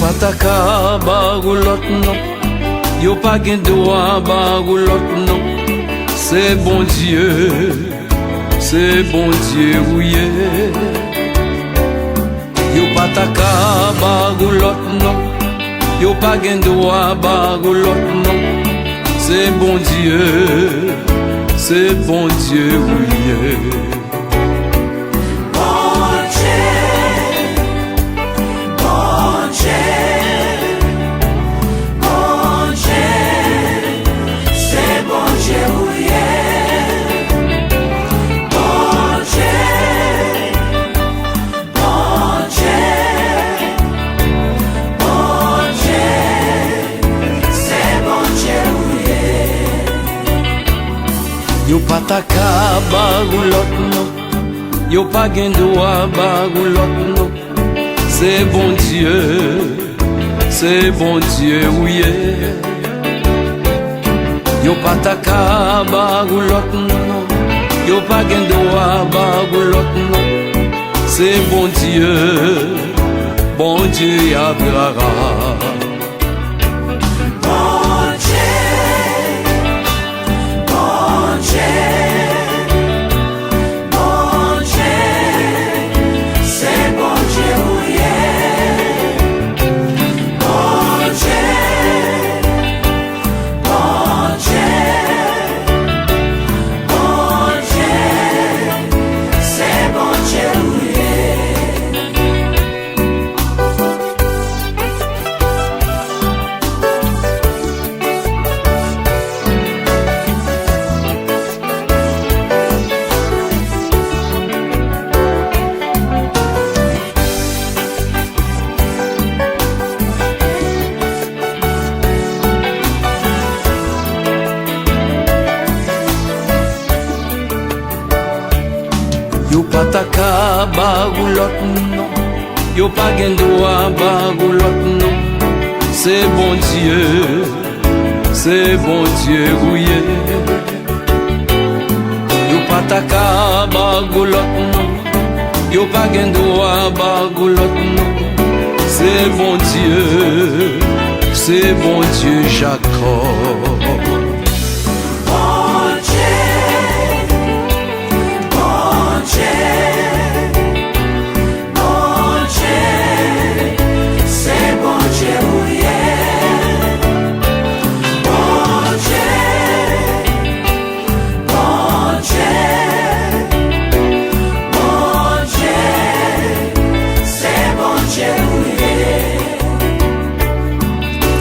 pa ta ka barou lot non, yo pa gen droit barou lot non. C'est bon Dieu, ouye. Yo pa ta ka barou lot non, yo pa gen droit barou lot non. C'est bon Dieu, ouye. Yo pa ta ka barou lot non, yo pa gen droit barou lot non. C'est bon Dieu, ouye. Yo pa ta ka barou lot non, yo pa gen droit barou lot non. C'est bon Dieu Abraham. Yo pa ta ka barou lot non, yo pa gen droit barou lot non. C'est bon Dieu, ouye. Yo pa ta ka barou lot non, yo pa gen droit barou lot non. C'est bon Dieu Jacob.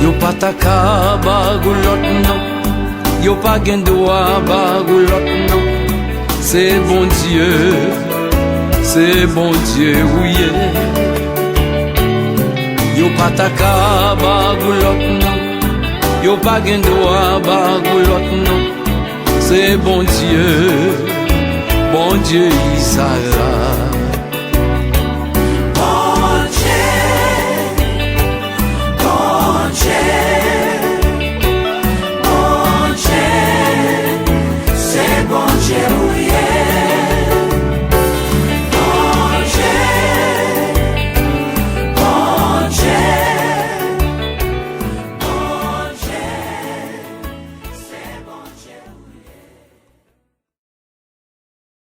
Yo pa ta ka barou lot non, yo pa gen droit barou lot non. C'est bon Dieu, ouye. Yo pa ta ka barou lot non, yo pa gen droit barou lot non. C'est bon Dieu Isaac. C'est bon Dieu, ouye.